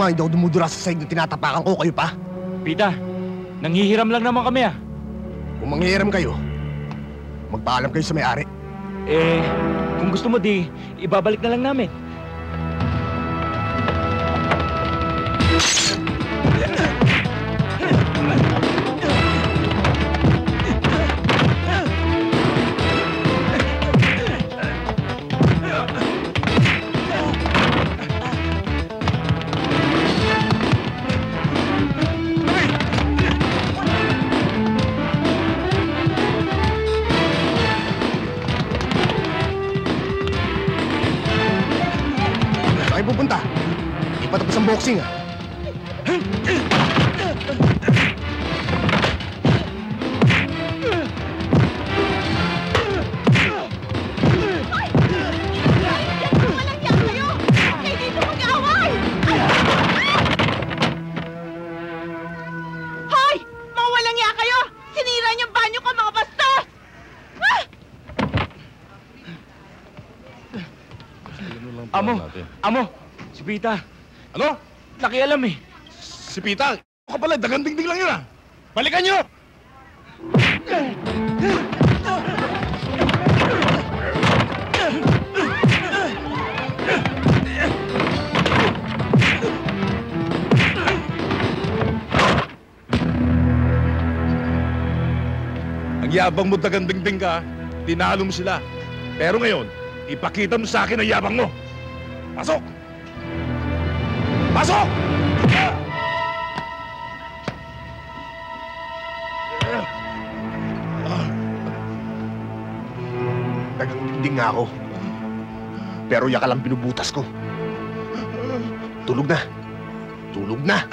nga, hindi ako dumudura sa side na tinatapakan ko. Kayo pa? Pita, nanghihiram lang naman kami ah. Kung manghihiram kayo, magpaalam kayo sa may-ari. Kung gusto mo di, ibabalik na lang namin. Pupunta. Di pa tapos ang boxing, ah. Hoy! Mawalang niya kayo! Sinira niyang banyo ko, mga bastos! Amo, si Pita. Ano? Nakialam eh. Si Pita? Ako ka pala, dagang dingding lang yun ah. Balikan nyo! Ang yabang mo dagang dingding ka, tinalo mo sila. Pero ngayon, ipakita mo sa akin ang yabang mo. Pasok! Pasok! Nagdinding nga ako. Pero yak lang binubutas ko. Tulog na. Tulog na.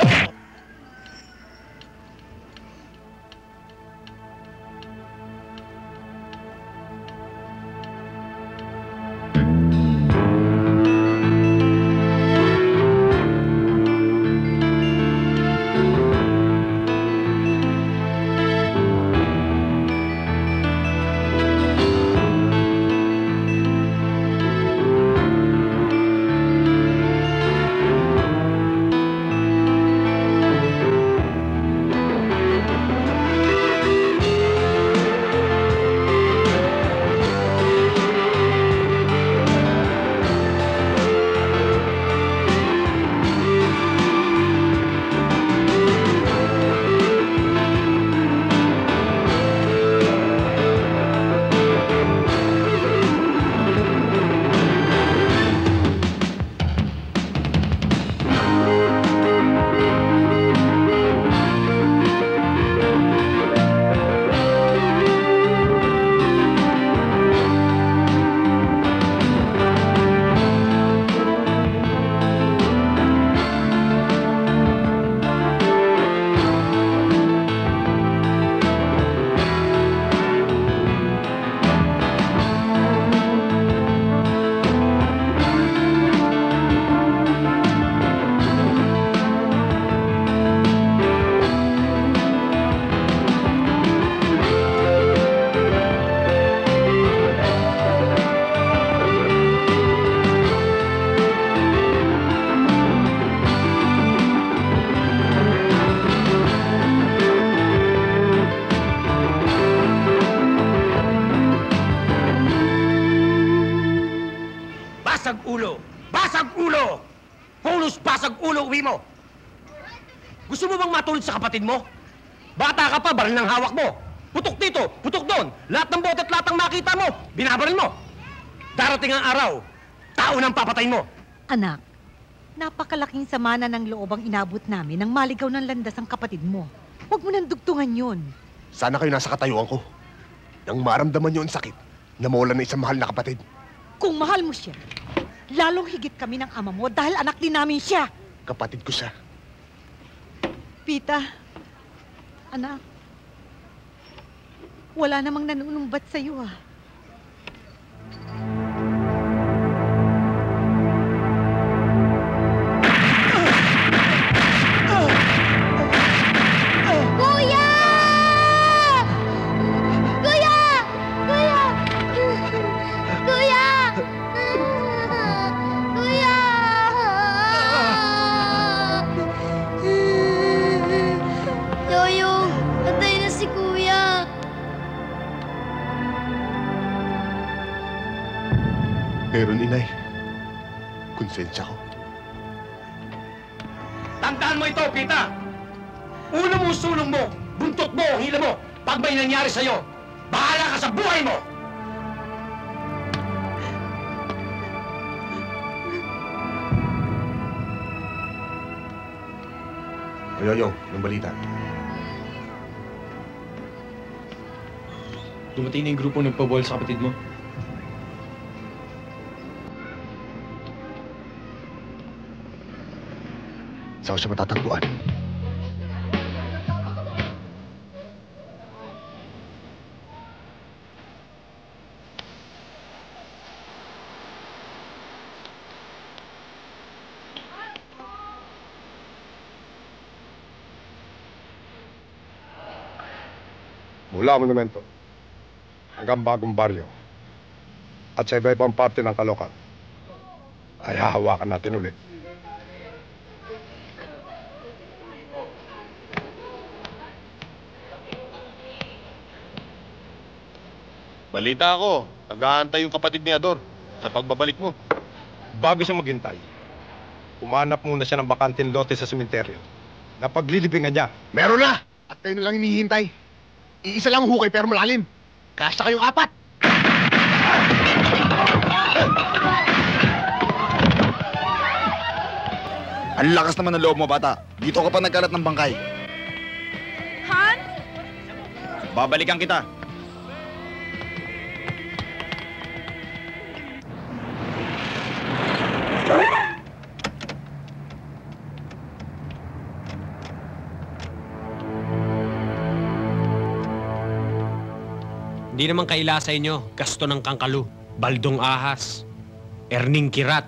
Basag ulo! Basag ulo! Pulus basag ulo, uwi mo! Gusto mo bang matulad sa kapatid mo? Bata ka pa, baril ng hawak mo! Putok dito, putok doon! Lahat ng bote at lahat ng makita mo, binabaril mo! Darating ang araw, tao nang papatayin mo! Anak, napakalaking sama na ng loob ang inabot namin nang maligaw ng landas ang kapatid mo. Huwag mo nang dugtungan yun. Sana kayo nasa katayuan ko. Nang maramdaman niyo ang sakit na mawala ng isang mahal na kapatid. Kung mahal mo siya, lalong higit kami ng ama mo dahil anak din namin siya. Kapatid ko siya. Pita, anak, wala namang nanunumbat sa'yo ah. Kuya! Kuya! Kuya! Kuya! Kuya! Meron, inay. Konsensya ko. Tandaan mo ito, Pita! Ulo mo, sulong mo, buntot mo, hila mo, pag may nangyari sa'yo, bahala ka sa buhay mo! Yoyong, yung balita. Dumating na yung grupong nagpabol sa kapatid mo. Saan ko siya matatagpuan? Mula monumento hanggang bagong baryo at sa iba-ibang parte ng Caloocan ay hahawakan natin ulit. Balita ako, nag-aantay yung kapatid ni Ador sa pagbabalik mo. Bago siya maghintay, umanap muna siya ng bakanting lote sa sementeryo na paglilibingan niya. Meron na! At kayo na lang hinihintay. Iisa lang hukay pero malalim. Kasya kayong 4. Ang lakas naman ng loob mo, bata. Dito ka pa nagkalat ng bangkay. Han? Babalikan kita. Hindi naman kaila sa inyo, Gasto ng Kangkalu, Baldong Ahas, Erning Kirat,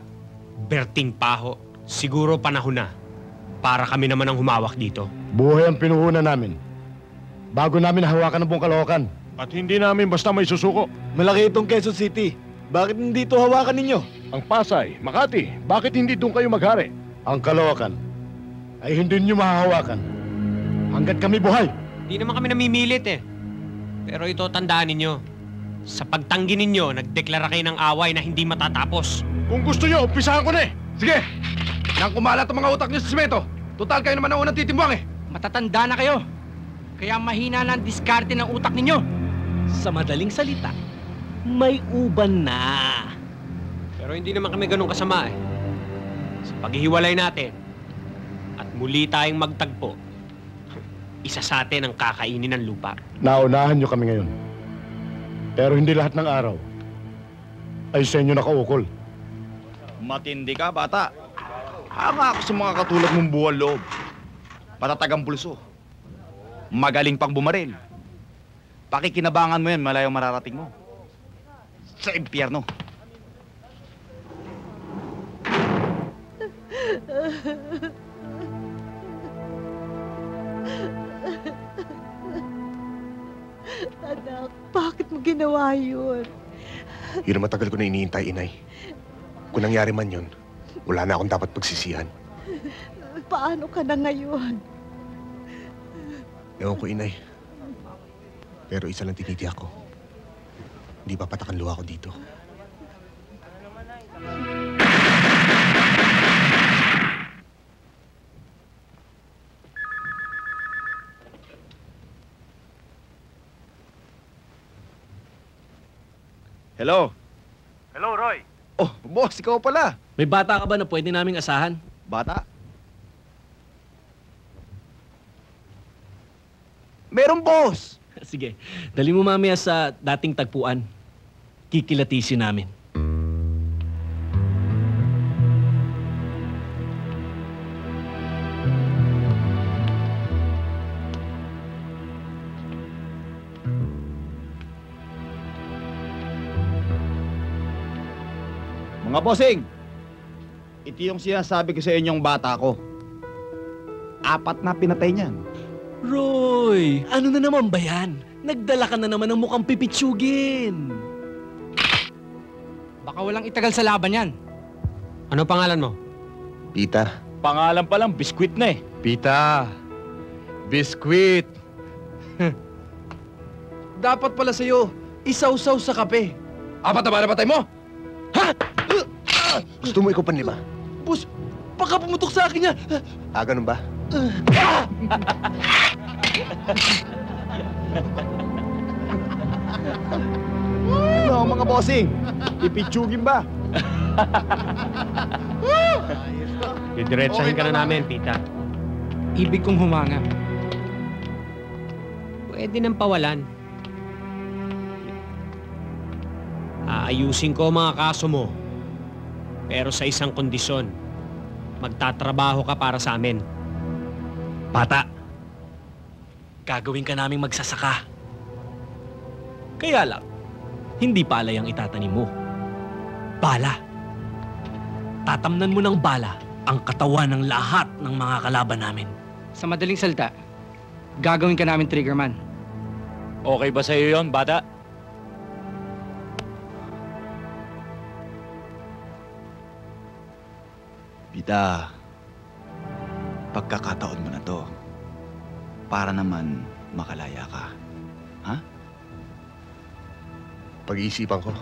Berting Paho. Siguro panahon na para kami naman ang humawak dito. Buhay ang pinuhunan namin bago namin hawakan ng buong Caloocan. At hindi namin basta may susuko. Malaki itong Quezon City. Bakit hindi ito hawakan ninyo? Ang Pasay, Makati, bakit hindi doon kayo maghari? Ang Caloocan ay hindi niyo mahahawakan hanggat kami buhay. Hindi naman kami namimilit eh. Pero ito tandaan ninyo, sa pagtanggi ninyo, nagdeklara kayo ng away na hindi matatapos. Kung gusto nyo, umpisahan ko na eh. Sige, nang kumalat ang mga utak nyo sa simento. Total kayo naman ang unang titimbang eh. Matatanda na kayo. Kaya mahina na ang diskarte ng utak ninyo. Sa madaling salita, may uban na. Pero hindi naman kami ganun kasama eh. Sa paghihiwalay natin, at muli tayong magtagpo, isa sa atin ang kakainin ng lupa. Naunahan niyo kami ngayon. Pero hindi lahat ng araw ay sa inyo nakaukol. Matindi ka, bata. Hanga ako sa mga katulad mong buwal loob. Patatagang pulso. Magaling pang bumaril. Pakikinabangan mo yan, malayong mararating mo. Sa impyerno. Anak, bakit mo ginawa yun? Yun ang matagal ko na iniintay, inay. Kung nangyari man yun, wala na akong dapat pagsisihan. Paano ka na ngayon? Ewan ko, inay. Pero isa lang tinitiyak ko. Hindi papatak ang luha ko dito. Hello? Hello, Roy. Oh, boss, ikaw pala. May bata ka ba na pwede naming asahan? Bata? Meron, boss! Sige, dali mo mamaya sa dating tagpuan. Kikilatisin namin. Mga bossing, ito yung sinasabi ko sa inyong bata ko. 4 na pinatay niyan. Roy, ano na naman ba yan? Nagdala ka na naman ng mukhang pipitsugin. Baka walang itagal sa laban yan. Ano pangalan mo? Pita. Pangalan pa lang, biskwit na eh. Pita, biskwit. Dapat pala sa'yo, isaw-saw sa kape. 4 na ba napatay mo? Ha? Gusto mo ikaw panlima? Boss, baka pumutok sa akin yan. Ganun ba? Ano, mga bossing? Ipitsugin ba? Didiretsahin ka na namin, Pita. Ibig kong humanga. Pwede nang pawalan. Aayusin ko mga kaso mo. Pero sa isang kondisyon. Magtatrabaho ka para sa amin. Bata, gagawin ka naming magsasaka. Kaya lang, hindi palay ang itatanim mo. Bala. Tatamnan mo ng bala ang katawan ng lahat ng mga kalaban namin. Sa madaling salita, gagawin ka namin triggerman. Okay ba sa'yo yon, bata? Pita, pagkakataon mo na to. Para naman makalaya ka. Ha? Pag-iisipan ko.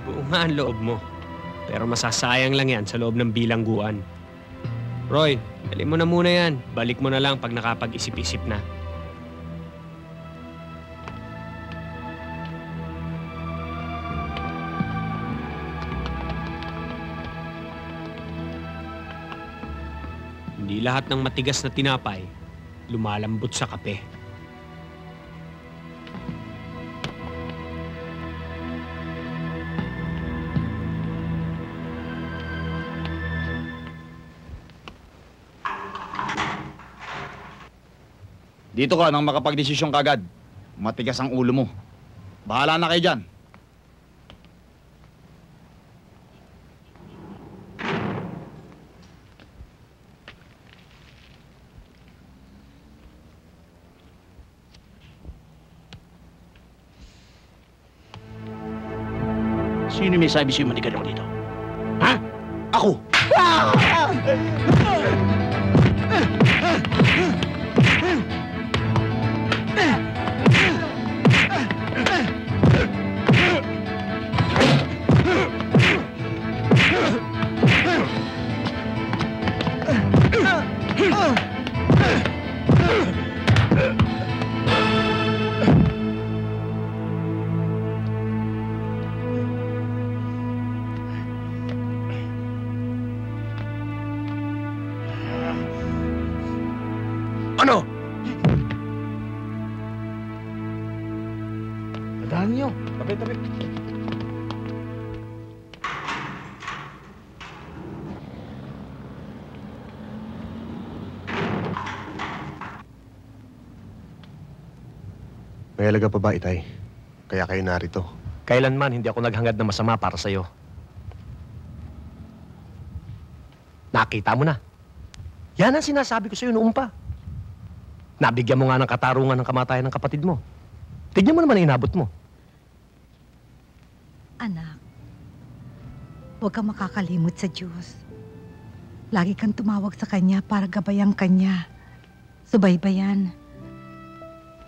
Buo nga ang loob mo. Pero masasayang lang yan sa loob ng bilangguan. Roy, dali mo na muna yan. Balik mo na lang pag nakapag-isip-isip na. Hindi lahat ng matigas na tinapay lumalambot sa kape. Dito ka nang makapagdesisyon kagad. Matigas ang ulo mo. Bahala na kayo dyan. Sino may sabi sa'yo manigan ako dito? Ha? Ako! Ano? Tandaan niyo. Tabi. May alaga pa ba, Itay? Kaya kayo narito. Kailanman hindi ako naghangad ng masama para sa'yo. Nakita mo na. Yan ang sinasabi ko sa'yo noon pa. Nabigyan mo nga ng katarungan ng kamatayan ng kapatid mo. Tignan mo naman ang inabot mo. Anak, huwag kang makakalimot sa Diyos. Lagi kang tumawag sa Kanya para gabayan Kanya. Subaybayan.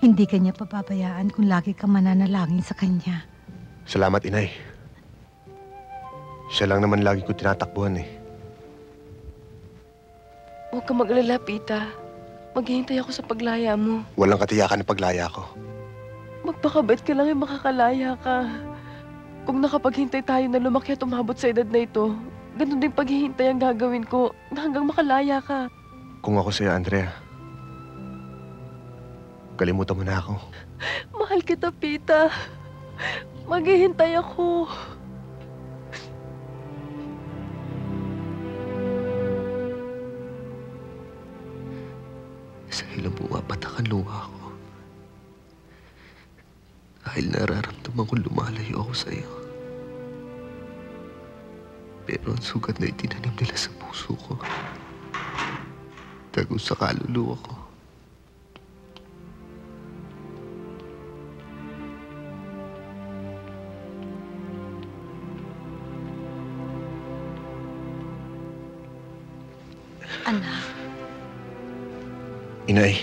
Hindi Kanya pababayaan kung lagi kang mananalangin sa Kanya. Salamat, Inay. Siya lang naman lagi ko tinatakbuhan eh. Huwag kang mag-alala, Pita. Maghihintay ako sa paglaya mo. Walang katiyakan ng paglaya ko. Magpakabait ka lang ay makakalaya ka. Kung nakapaghintay tayo na lumaki at umabot sa edad na ito, ganun din paghihintay ang gagawin ko na hanggang makalaya ka. Kung ako sa'yo, Andrea, kalimutan mo na ako. Mahal kita, Pita. Maghihintay ako. Sa ilang bumapatak ang luha ko. Dahil nararamdaman kong lumalayo ako sa iyo. Pero ang sugat na itinanim nila sa puso ko, tago sa kaluluwa ko. Anak, Inay,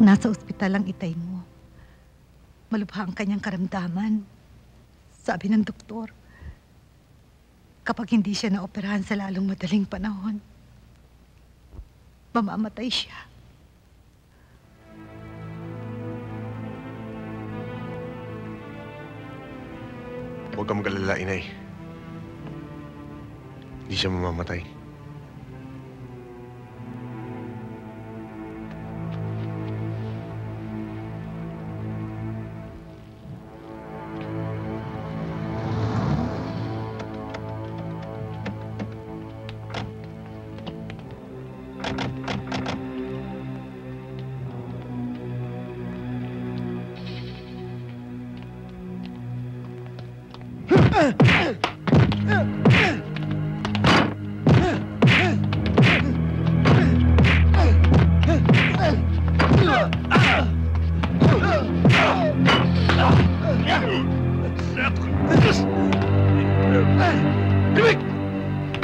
nasa ospital ang itay mo. Malubha ang kanyang karamdaman. Sabi ng doktor, kapag hindi siya naoperahan sa lalong madaling panahon, mamamatay siya. Huwag kang mag-alala, inay. Hindi siya mamamatay.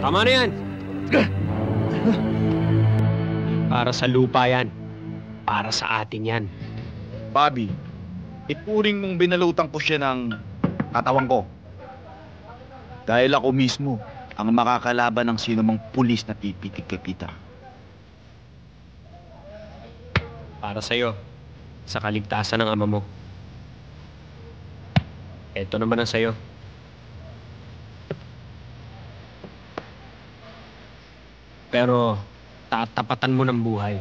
Tama na yan. Para sa lupa yan. Para sa atin yan. Bobby, ituring mong binalutan ko siya ng katawan ko. Dahil ako mismo ang makakalaban ng sino mang pulis na pipitig kay Pita. Para sa'yo. Sa kaligtasan ng ama mo. Eto naman ang sa'yo. Pero tatapatan mo ng buhay.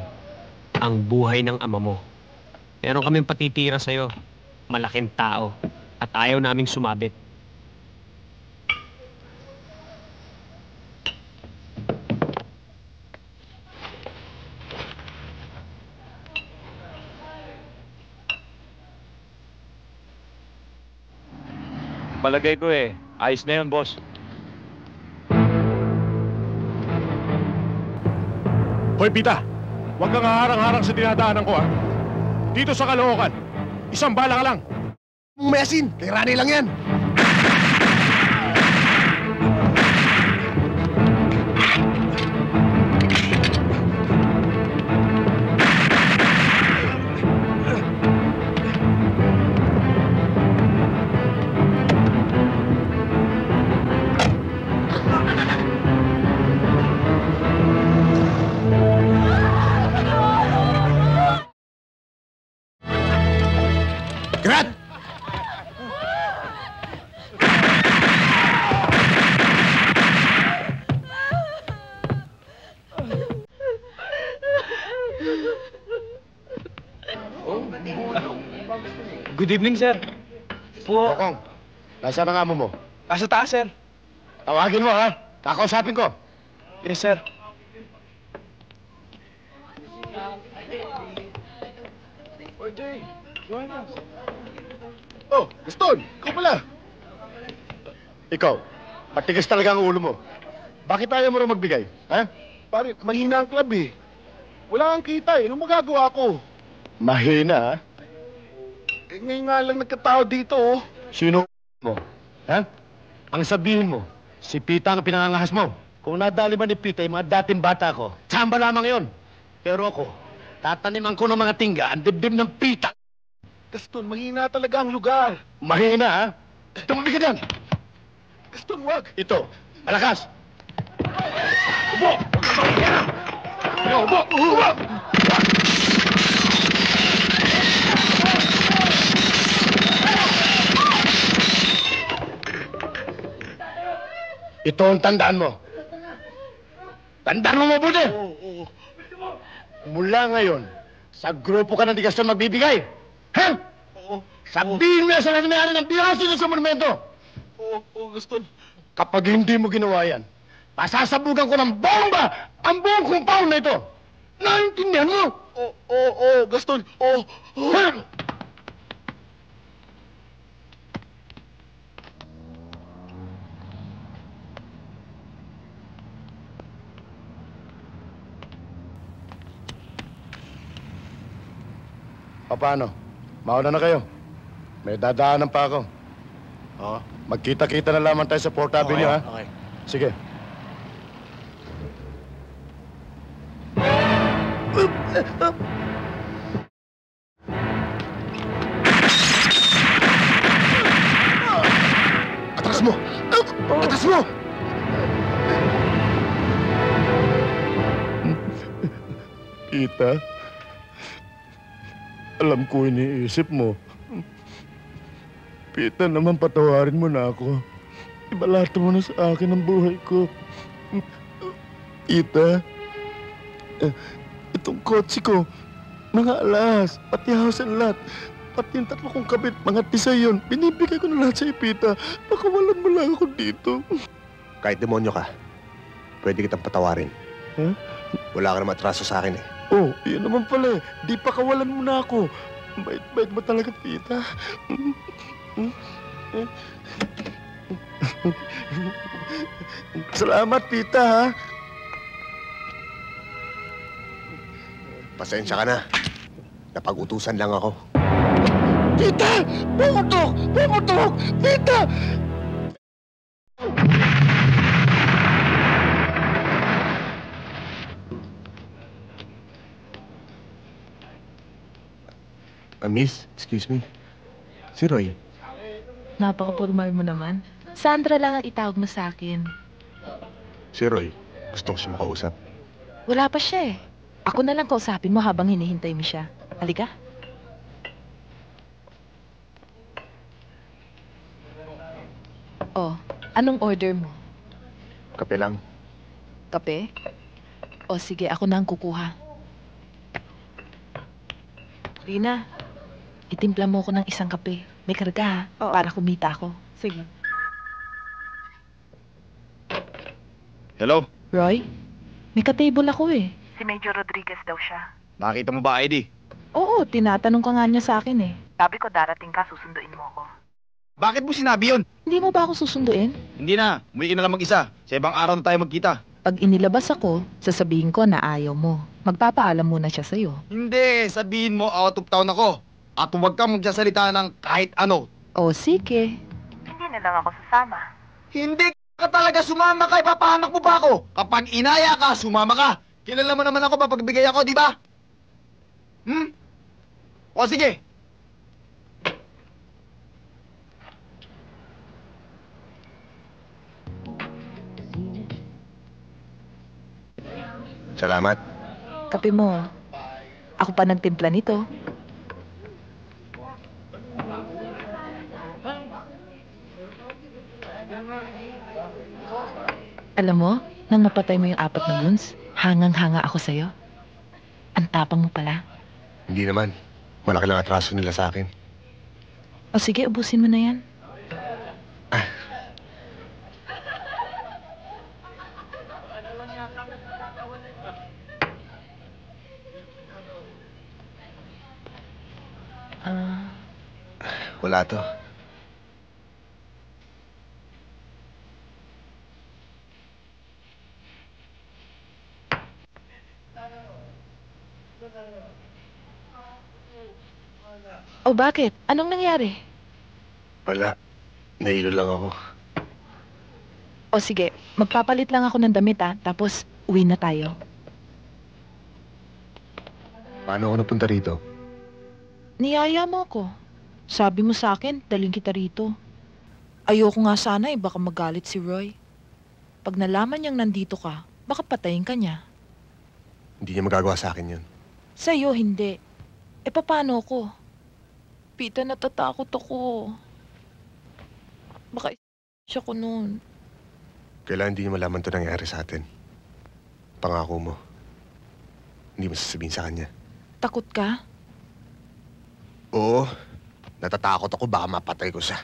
Ang buhay ng ama mo. Meron kaming patitira sa'yo. Malaking tao. At ayaw naming sumabit. Palagay ko ayos na yun, boss. Hoy, Pita! Huwag kang harang-harang sa dinadaanan ko, ha? Dito sa Caloocan, isang bala ka lang. May asin, kay Rani lang yan. Grat! Good evening, sir. Po. Kokong, nasaan ang amo mo? Nasa taas, sir. Tawagin mo, ha? Kakausapin ko. Yes, sir. Oh, Gaston! Ikaw pala! Ikaw, patigas talaga ang ulo mo. Bakit ayaw mo rin magbigay, ha? Pare, mahina ang club eh. Wala kang kita eh. Anong magagawa ko? Mahina, ha? Eh, ngayon nga lang nagkatao dito oh. Sino mo? Ha? Ang sabihin mo, si Pita ang pinangangahas mo. Kung nadali man ni Pita yung mga dating bata ko, tsamba lamang yon. Pero ako, tataniman ko ng mga tingga ang dibdib ng Pita. Gaston, mahina talaga ang lugar. Mahina, ha? Tumabi ka dyan! Gaston, wag! Ito, malakas! Ubo! Ubo! Ubo! Ito ang tandaan mo. Tandaan mo mabuti! Mula ngayon, sa grupo ka ng di Gaston magbibigay. Ha? Sabihin mo yan sa nangyari ng biraso sa monumento. Oo, Gaston. Kapag hindi mo ginawa yan, pasasabugan ko ng bomba ang buong compound na ito. Naintindihan mo? Oo, Gaston. Oo. Paano? Mauna na kayo. May dadaanan pa ako. Oo. Magkita-kita na lamang tayo sa Port Avenue, ha? Okay. Sige. Tita, alam ko iniisip mo. Pita naman, patawarin mo na ako. Ibalata mo na sa akin ang buhay ko. Tita, itong kotse ko, mga alas, pati house and lot, pati yung 3 kong kabit, mga tisa yun. Binibigay ko na lahat sa Pita. Pakawalan mo lang ako dito. Kahit demonyo ka, pwede kitang patawarin. Huh? Wala ka naman atraso sa akin eh. Oh, yun naman pala eh. Di pakawalan mo na ako. Bait mo talaga, Pita. Salamat, Pita, ha? Pasensya ka na. Napag-utusan lang ako. Pita! Pumutok! Pumutok! Pita! Miss, excuse me. Si Roy. Napaka-formal mo naman. Sandra lang ang itawag mo sa akin. Si Roy. Gusto ko siya makausap. Wala pa siya eh. Ako na lang kausapin mo habang hinihintay mo siya. Halika. Oh, anong order mo? Kape lang. Kape? O sige, ako na ang kukuha. Rina, itimpla mo ko ng isang kape. May karga ha, para kumita ako. Sige. Hello? Roy, may ka-table ako eh. Si Major Rodriguez daw siya. Nakita mo ba, ID? Oo, tinatanong ka nga niya sa akin eh. Sabi ko darating ka, susunduin mo ako. Bakit mo sinabi yun? Hindi mo ba ako susunduin? Hindi na. Umuwi ka na lang mag-isa. Sa ibang araw na tayo magkita. Pag inilabas ako, sasabihin ko na ayaw mo. Magpapaalam muna siya sa'yo. Hindi. Sabihin mo out of town ako. At huwag kang magsasalita ng kahit ano. O sige. Hindi na lang ako sasama. Hindi ka talaga sumama ka. Ipapahamak mo ba ako? Kapag inaya ka, sumama ka. Kilala mo naman ako, papagbigay ako, di ba? O sige. Salamat. Kape mo. Ako pa nagtimpla nito. Alam mo, nang mapatay mo yung 4 na goons, hangang-hanga ako sa'yo. Ang tapang mo pala. Hindi naman. Malaki lang atraso nila sa akin. O sige, ubusin mo na yan. Wala to. O bakit? Anong nangyari? Wala. Nahilo lang ako. O sige, magpapalit lang ako ng damit ha, tapos uwi na tayo. Paano ako napunta rito? Niyaya mo ako. Sabi mo sa akin, daling kita rito. Ayoko nga sana eh, baka magalit si Roy. Pag nalaman niyang nandito ka, baka patayin ka niya. Hindi niya magagawa sa akin yun. Sa'yo, hindi. E paano ko? Pita, natatakot ako. Baka siya ko noon. Kailangan hindi niya malaman ito nangyari sa atin. Pangako mo. Hindi mo sasabihin sa kanya. Takot ka? Oo. Natatakot ako baka mapatay ko siya.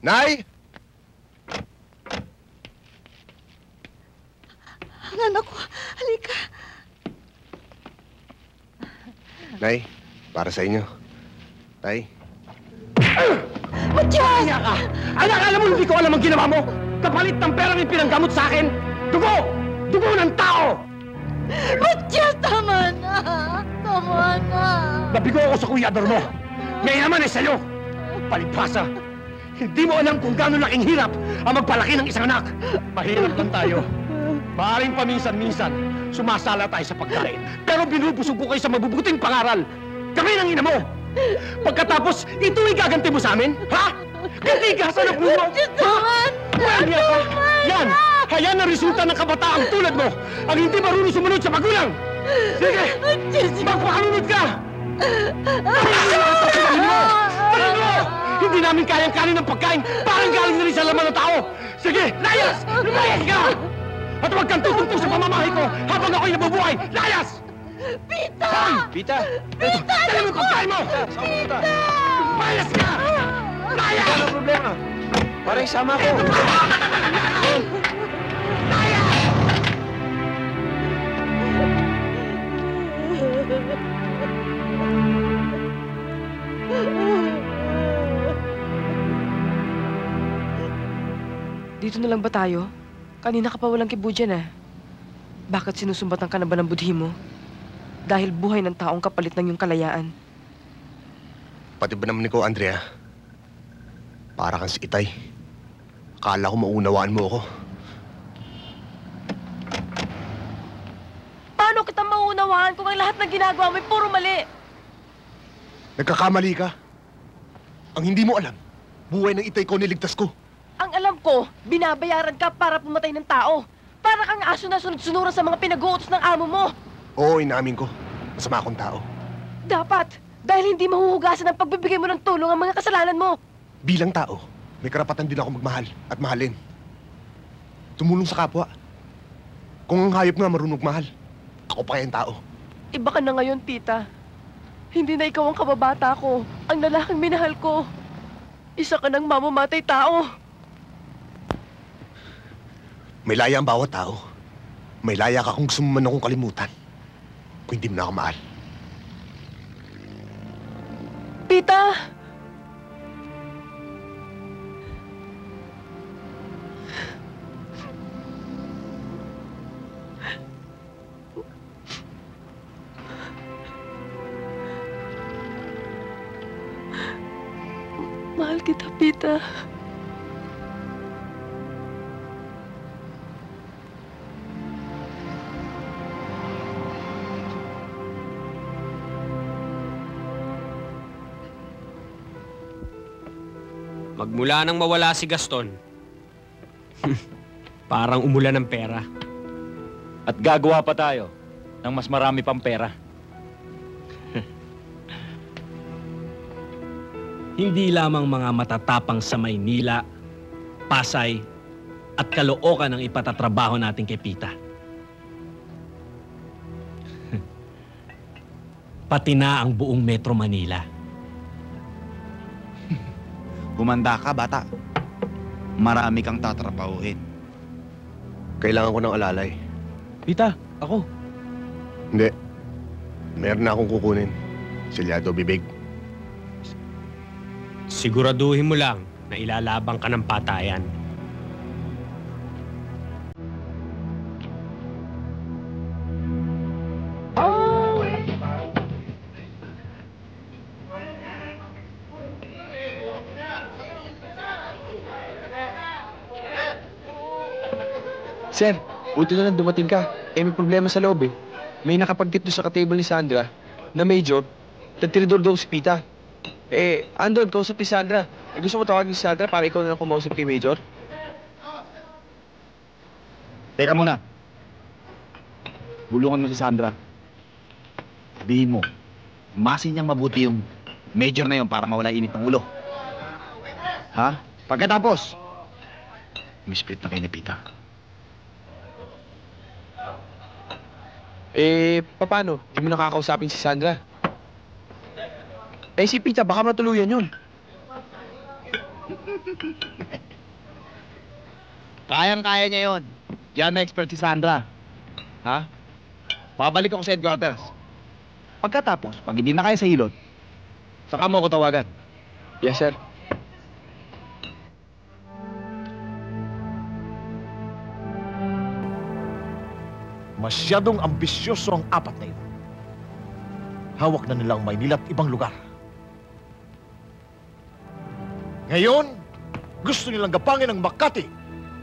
Nay! Ang anak ko, halika. Nay, para sa inyo. Nay. Matyas! Kaya ka! Anak, alam mo, hindi ko alam ang ginawa mo! Kapalit ng perang ipinanggamot sa akin! Dugo! Dugo ng tao! Matyas, tama na! Tama na! Nabigo ako sa kuyador mo! Ngayon naman ay sa'yo! Palibhasa! Hindi mo alam kung gaano laking hirap ang magpalaki ng isang anak! Mahirap lang tayo. Maaaring paminsan-minsan, sumasala tayo sa pagkain. Pero binubusog ko kayo sa mabubuting pangaral! Kami ng ina mo! Pagkatapos, ito ay gaganti mo sa amin? Ha? Ganti ka sa anak mo? Ha? Pwede ka? Yan! Kaya na resulta ng kabataang tulad mo ang hindi marunong sumunod sa magulang! Sige! Magpakalunod ka! Talin mo! Hindi namin kayang kanin ng pagkain parang galing na rin sa laman ng tao! Sige! Layas! Lumayas ka! At huwag kang tutumpo sa pamamahay ko habang ako'y nabubuhay! Layas! Pita! Hoy! Pita! Pita! Dali mo yung pagkain mo! Pita! Layas ka! Layas! Ano ang problema? Parang sama ko. Dito na lang ba tayo? Kanina ka pa walang kibo dyan ah. Bakit sinusumbatan ka na ba ng budhi mo? Dahil buhay ng taong kapalit ng iyong kalayaan. Pati ba naman ikaw, Andrea? Para kang si Itay. Akala ko maunawaan mo ako. Paano kita maunawaan kung ang lahat ng ginagawa mo'y puro mali? Nagkakamali ka. Ang hindi mo alam, buhay ng Itay ko niligtas ko. Ang alam ko, binabayaran ka para pumatay ng tao. Para kang aso na sunod-sunuran sa mga pinag-uutos ng amo mo. Oo, inamin ko. Masama akong tao. Dapat, dahil hindi mahuhugasan ang pagbibigay mo ng tulong ang mga kasalanan mo. Bilang tao, may karapatan din ako magmahal at mahalin. Tumulong sa kapwa. Kung ang hayop nga marunong magmahal, ako pa kayang tao. Iba ka na ngayon, tita. Hindi na ikaw ang kababata ko, ang lalaking minahal ko. Isa ka ng mamamatay tao. May laya ang bawat tao. May laya ka kung gusto mo man akong kalimutan. Kung hindi mo na ako mahal. Tita! Mahal kita, Pita. Magmula nang mawala si Gaston, parang umulan ng pera. At gagawa pa tayo ng mas marami pang pera. Hindi lamang mga matatapang sa Maynila, Pasay, at Caloocan ang ipatatrabaho natin kay Pita. Pati na ang buong Metro Manila. Humanda ka, bata. Marami kang tatrapahuhin. Kailangan ko ng alalay. Pita, ako. Hindi. Meron na akong kukunin. Silyado bibig. Siguraduhin mo lang na ilalabang ka ng patayan. Sir, buti na lang dumating ka. May problema sa loob eh. May nakapag-tip doon sa ka-table ni Sandra na major, nagtiridor daw si Pita. Andon, kausap ni Sandra. Gusto mo tawagin si Sandra para ikaw na lang kumausap kay Major? Teka muna. Bulungan mo si Sandra. Sabihin mo, masin niyang mabuti yung major na yun para mawala init ng ulo. Ha? Pagkatapos, misplit na kayo ni Pita. Paano? Di mo nakakausapin si Sandra? Si Pita, baka matuluyan yun. Kayang-kaya niya yun. Diyan na expert si Sandra. Ha? Pabalik ako sa headquarters. Pagkatapos, pag hindi na kaya sa hilot, saka mo ako tawagan. Yes, sir. Masyadong ambisyoso ang apat na yun. Hawak na nilang Maynila at ibang lugar. Ngayon, gusto nilang gapangin ang Makati,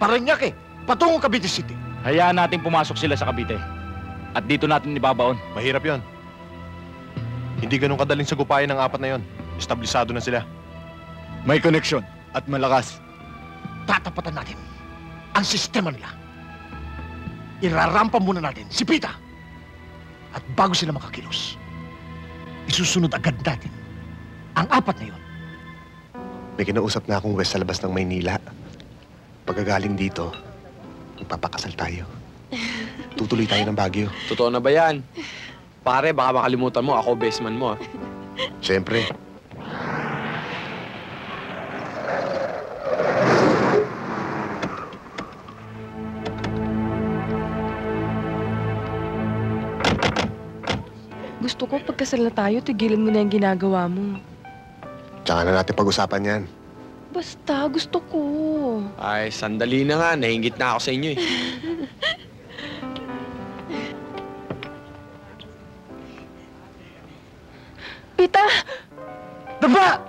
Parañaque, patungong Cavite City. Hayaan natin pumasok sila sa Cavite. At dito natin ibabaon. Mahirap yan. Hindi ganun kadaling sagupayan ng apat na yon. Establisado na sila. May koneksyon at malakas. Tatapatan natin ang sistema nila. Irarampa muna natin si Pita. At bago sila makakilos, isusunod agad natin ang apat na yon. May kinausap na akong west sa labas ng Maynila. Pagkagaling dito, magpapakasal tayo. Tutuloy tayo ng Baguio. Totoo na ba yan? Pare, baka makalimutan mo, ako best man mo, ah. Siyempre. Gusto ko pagkasal na tayo, tigilan mo na yung ginagawa mo. Tsaka na natin pag-usapan yan. Basta, gusto ko. Ay, sandali na nga. Nahingit na ako sa inyo, eh. Pita! Daba!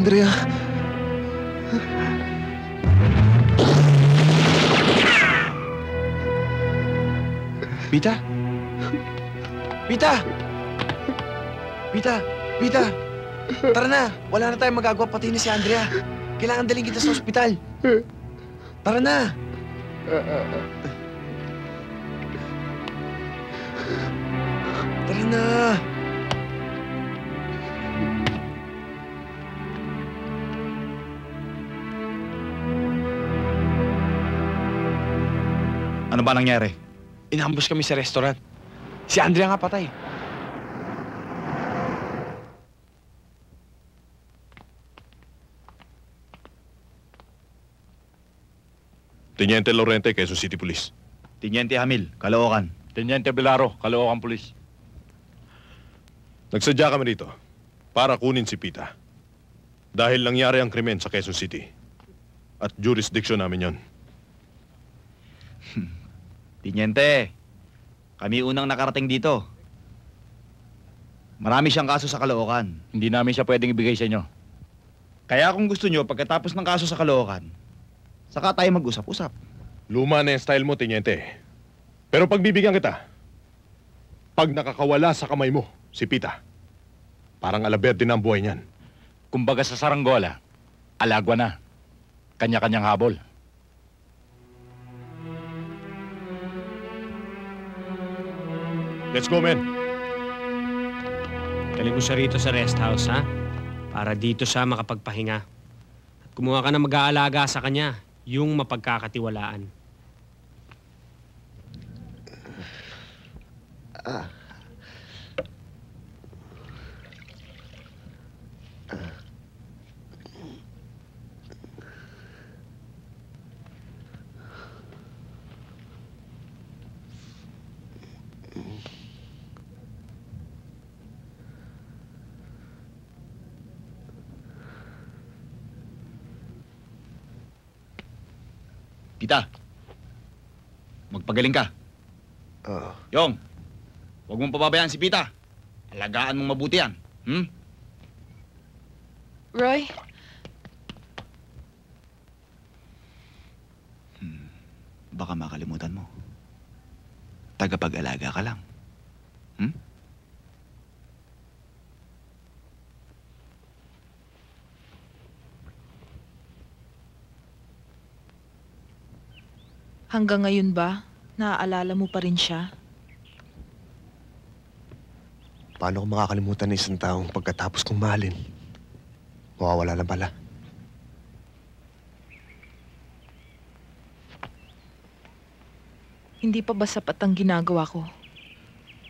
Andrea. Pita? Pita! Pita! Pita! Tara na! Wala na tayong magagawa, pati na si Andrea. Kailangan daling kita sa ospital. Tara na! Tara na! Ano ba nangyari? Inambush kami sa restaurant. Si Andrea nga patay. Teniente Lorente, Quezon City Police. Teniente Hamil, Caloocan. Teniente Belaro, Caloocan Police. Nagsadya kami rito para kunin si Pita. Dahil nangyari ang krimen sa Quezon City. At jurisdiction namin yon. Teniente, kami unang nakarating dito. Marami siyang kaso sa Caloocan. Hindi namin siya pwedeng ibigay sa inyo. Kaya kung gusto nyo, pagkatapos ng kaso sa Caloocan, saka tayo mag-usap-usap. Luma na yung style mo, Teniente. Pero pagbibigyan kita, pag nakakawala sa kamay mo, si Pita, parang alaberde na ang buhay niyan. Kumbaga sa saranggola, alagwa na. Kanya-kanyang habol. Let's go, men. Galing mo siya rito sa rest house, ha? Para dito siya makapagpahinga. At kumuha ka na mag-aalaga sa kanya, yung mapagkakatiwalaan. Pita, magpagaling ka. Yong, huwag mong pababayaan si Pita. Alagaan mong mabuti yan. Roy? Baka makalimutan mo. Tagapag-alaga ka lang. Hanggang ngayon ba, naaalala mo pa rin siya? Paano ko makakalimutan ng isang taong pagkatapos kong mahalin? Mawawala na pala. Hindi pa ba sapat ang ginagawa ko?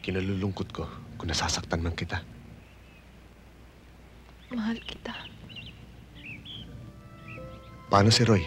Kinalulungkot ko kung nasasaktan man kita. Mahal kita. Paano si Roy?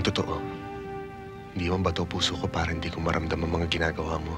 totoo. Hindi man bato puso ko para hindi ko maramdam ang mga ginagawa mo.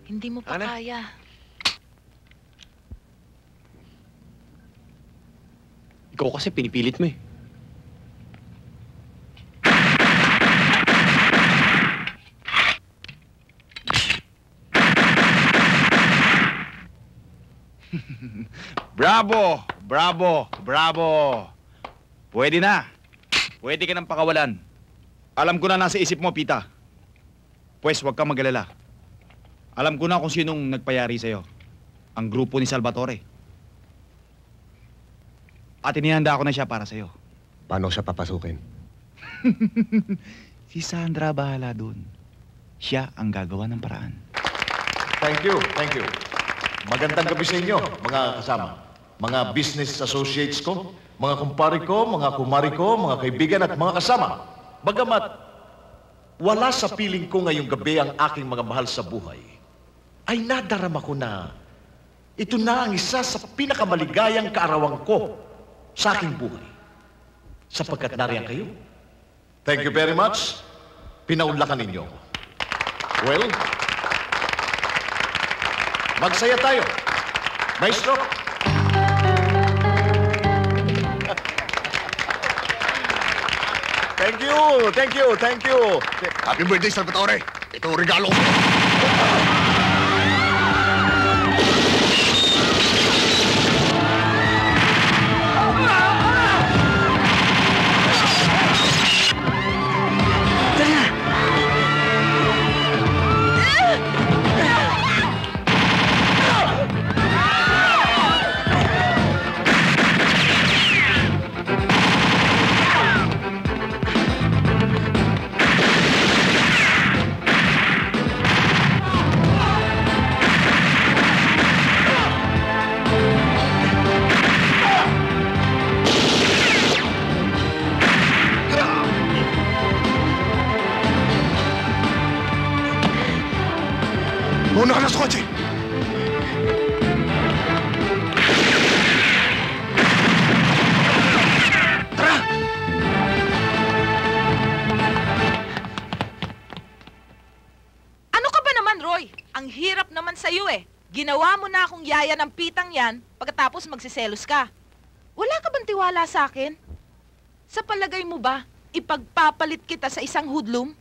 Hindi mo pa kaya. Ikaw kasi pinipilit mo eh. Bravo! Bravo! Bravo! Pwede na. Pwede ka ng pakawalan. Alam ko na nasa isip mo, Pita. Pwes, huwag kang magalala. Alam ko na kung sinong nagpayari sa'yo. Ang grupo ni Salvatore. At inihanda ko na siya para sa'yo. Paano siya papasukin? Si Sandra bahala dun. Siya ang gagawa ng paraan. Thank you, thank you. Magandang gabi sa inyo, mga kasama. Mga business associates ko, mga kumpare ko, mga kumari ko, mga kaibigan at mga kasama. Bagamat wala sa piling ko ngayong gabi ang aking mga mahal sa buhay, ay nadarama ko na ito na ang isa sa pinakamaligayang kaarawan ko sa aking buhay. Sapagkat nariyan kayo. Thank you very much. Pinaunlakan ninyo ako. Well, magsaya tayo. Maestro. Thank you, thank you, thank you. Happy birthday, Salvatore. Ito ang regalo ko. Muna ka na sa kotse! Tara! Ano ka ba naman, Roy? Ang hirap naman sa'yo eh. Ginawa mo na akong yaya ng pitang yan, pagkatapos magsiselos ka. Wala ka bang tiwala sa akin? Sa palagay mo ba, ipagpapalit kita sa isang hoodlum?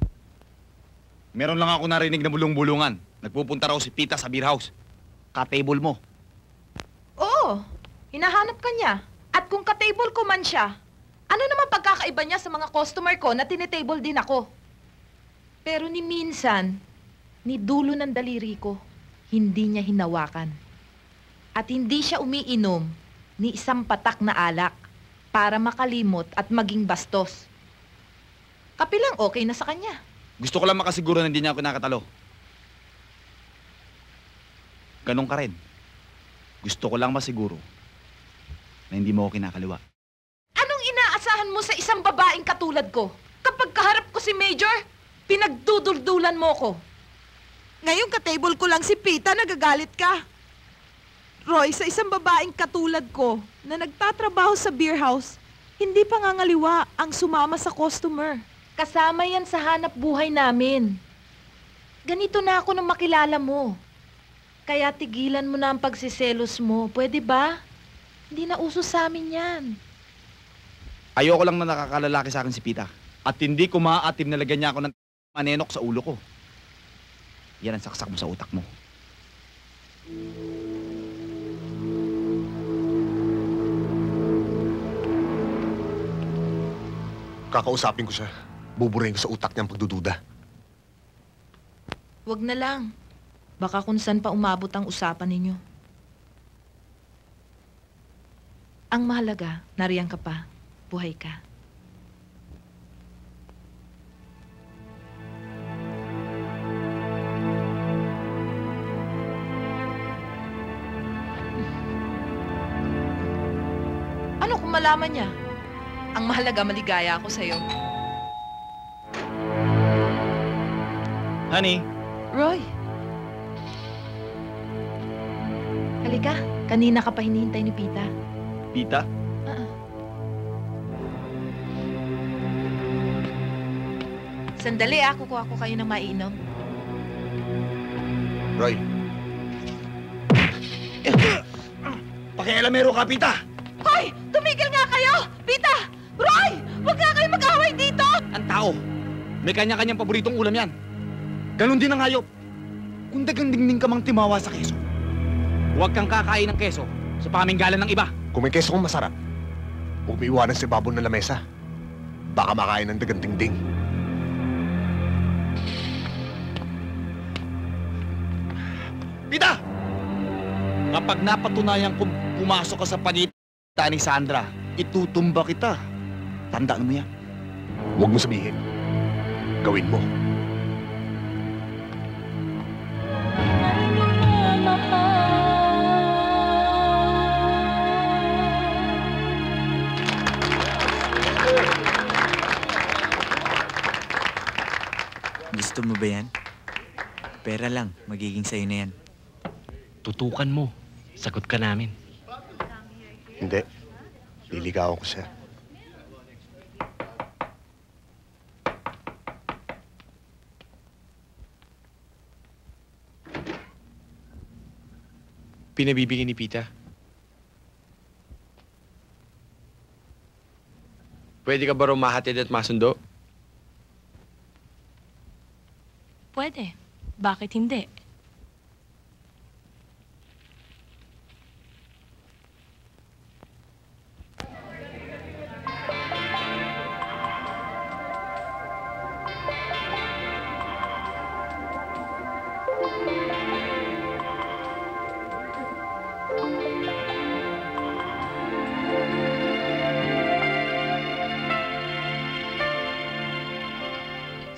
Meron lang ako narinig na bulong-bulungan. Nagpupunta raw si Pita sa beer house. Ka-table mo. Oo, hinahanap ka niya. At kung ka-table ko man siya, ano naman pagkakaiba niya sa mga customer ko na tinitable din ako? Pero ni minsan, ni dulo ng daliri ko, hindi niya hinawakan. At hindi siya umiinom ni isang patak na alak para makalimot at maging bastos. Kapilang okay na sa kanya. Gusto ko lang makasiguro na hindi niya ako nakatalo. Ganon ka rin. Gusto ko lang masiguro na hindi mo ako kinakaliwa. Anong inaasahan mo sa isang babaeng katulad ko? Kapag kaharap ko si Major, pinagduduldulan mo ko. Ngayon ka-table ko lang si Pita, nagagalit ka. Roy, sa isang babaeng katulad ko na nagtatrabaho sa beer house, hindi pangangaliwa ang sumama sa customer. Kasama yan sa hanap buhay namin. Ganito na ako nang makilala mo. Kaya tigilan mo na ang pagsiselos mo. Pwede ba? Hindi na uso sa amin yan. Ayoko lang na nakakalalaki sa akin si Pita. At hindi ko maaatim na lagyan niya ako ng manenok sa ulo ko. Yan ang saksak mo sa utak mo. Kakausapin ko siya. Buburahin ko sa utak niya ang pagdududa. Wag na lang. Baka kung saan pa umabot ang usapan ninyo. Ang mahalaga, nariyan ka pa. Buhay ka. Ano kung malaman niya? Ang mahalaga, maligaya ako sa'yo. Honey, Roy! Halika, kanina ka pa hinihintay ni Pita. Pita? Sandali kukuha ko kayo ng maiinom. Roy, pakialamero ka, Pita! Hoy! Tumigil nga kayo! Pita! Roy! Huwag nga kayo mag-away dito! Ang tao, may kanya-kanyang paboritong ulam yan. Ganon din ang hayop. Kung dagang dingding ka mang timawa sa keso, huwag kang kakain ng keso sa paminggalan ng iba. kung may keso kong masarap, huwag may iwanan sa ibabaw ng lamesa. Baka makain ng dagang dingding. Pita! Kapag napatunayan kong pumasok ka sa pagitan ni Sandra, itutumba kita. Tandaan mo yan. Huwag mo sabihin. Gawin mo. Gusto mo ba yan? Pera lang, magiging sa'yo na yan. Tutukan mo. Sagot ka namin. Hindi. Liligawan ko siya. Pinabibigyan ni Pita. Pwede ka ba rumahatid at masundo? Pwede. Bakit hindi?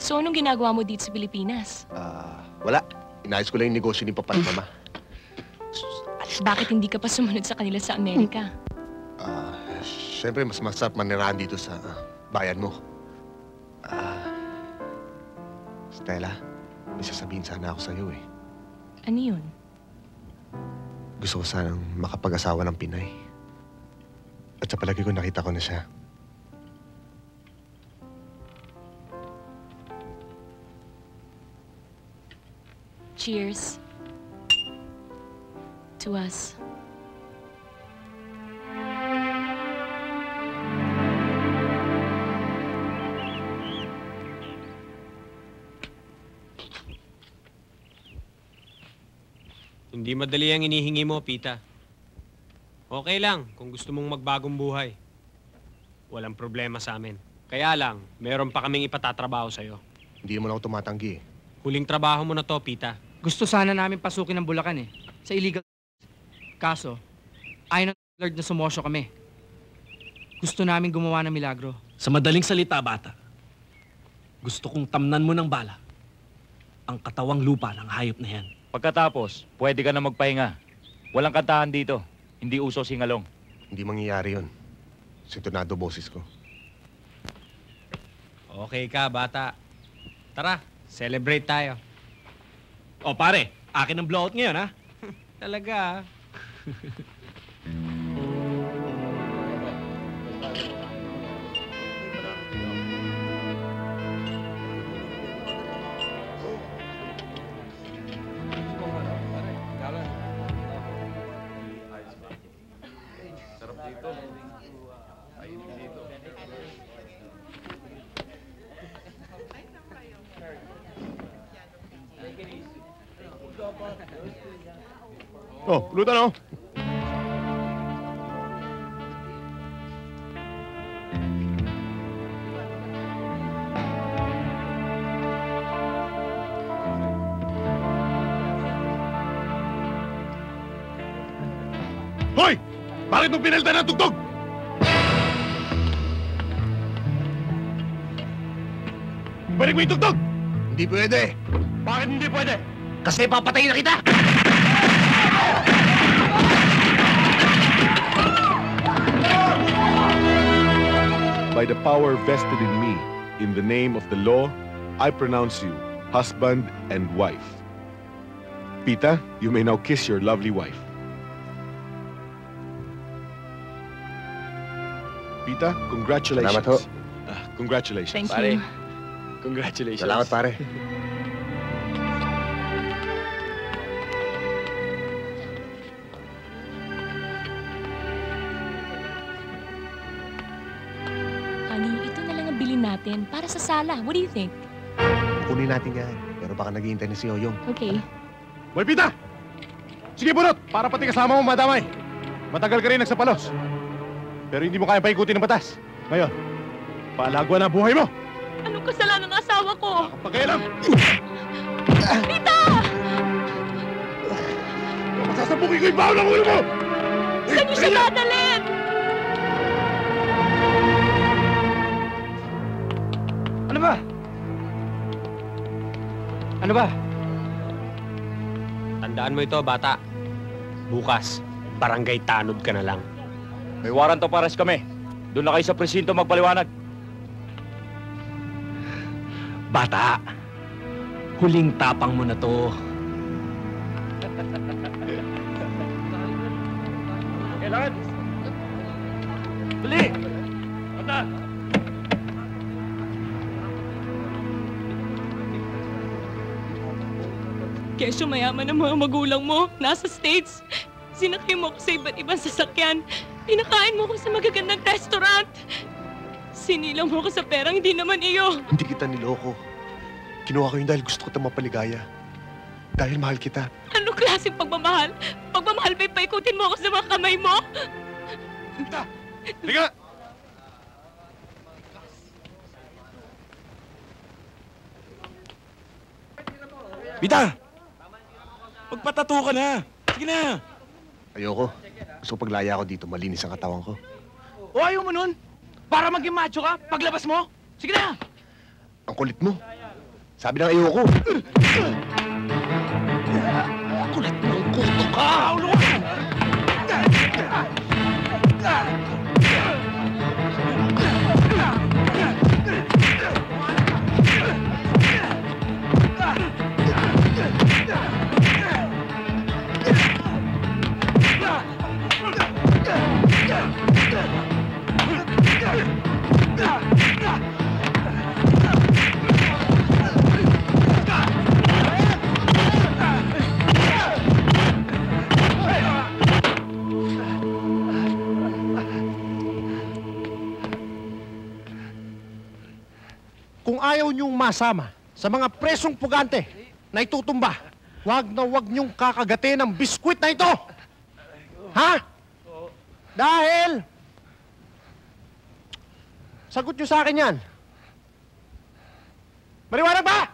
So, anong ginagawa mo dito sa Pilipinas? Wala. Inayos ko lang yung negosyo ni Papa at Mama. Bakit hindi ka pa sumunod sa kanila sa Amerika? Siyempre, mas masarap manirahan dito sa bayan mo. Stella, may sasabihin sana ako sa'yo eh. Ano yun? Gusto ko sanang makapag-asawa ng Pinay. At sa palagi ko nakita ko na siya. Cheers. To us. Hindi madali ang inihingi mo, Pita. Okay lang kung gusto mong magbagong buhay. Walang problema sa amin. Kaya lang, meron pa kaming ipatatrabaho sa'yo. Hindi naman ako tumatanggi eh. Huling trabaho mo na to, Pita. Gusto sana namin pasukin ang Bulacan sa illegal. Kaso, ayaw ng Lord na sumosyo kami. Gusto namin gumawa ng milagro. Sa madaling salita, bata, gusto kong tamnan mo ng bala ang katawang lupa ng hayop na yan. Pagkatapos, pwede ka na magpahinga. Walang kantahan dito. Hindi uso singalong. Hindi mangyayari yun. Sintonado boses ko. Okay ka, bata. Tara, celebrate tayo. O pare, akin ang blowout ngayon, ha? Talaga, Oh, pulutan oh. Hoy! Bakit mo pinalitan ng tugtog? Balik mo yung tugtog! Hindi pwede. Bakit hindi pwede? Kasi papatayin na kita! By the power vested in me, in the name of the law, I pronounce you husband and wife. Pita, you may now kiss your lovely wife. Pita, congratulations. Salamat ho. Congratulations. Thank Pare, you. congratulations. Salamat, pare. Honey, ito na lang ang bilhin natin para sa sala. What do you think? Kunin natin yan. Pero baka naghihintay na si Yoyong. Okay. Boy, Pita! Sige, bunot! Para pati kasama mo madamay. Matagal ka rin nagsapalos. Pero hindi mo kaya paikutin ng batas. Ngayon, palagwa na buhay mo! Anong kasalanan ng asawa ko? Pakialam! Pita! Masasabukin ko yung baon ng ulo mo! Saan niyo siya dadalhin? Ano ba? Ano ba? Tandaan mo ito, bata. Bukas, barangay tanod ka na lang. May warrant of arrest kami. Doon na kayo sa presinto magpaliwanag. Bata, huling tapang mo na to. Kailangan! Dali! Bata! Kesyo mayaman ang mga magulang mo. Nasa States. Sinakay mo ko sa iba't ibang sasakyan. Pinakain mo ko sa magagandang restaurant. Sinilang mo ko sa perang hindi naman iyo. Hindi kita niloko. Kinuha ko yun dahil gusto ko itong mapaligaya. Dahil mahal kita. Anong klaseng pagmamahal? Pagmamahal ba'y paikutin mo ako sa mga kamay mo? Liga! Pita! Magpatato ka na! Sige na! Ayoko. Gusto ko paglaya ko dito, malinis ang katawan ko. O ayaw mo nun? Para maging macho ka, paglabas mo? Sige na! Ang kulit mo. Sabi ng ayoko. Kulit mo ang kuto ka! Ulo ka! Kung ayaw niyong masama sa mga presong pugante na itutumba, wag niyong kakagatin ang biskwit na ito! Ha? Dahil... Sagot niyo sa akin yan. Maliwanag ba?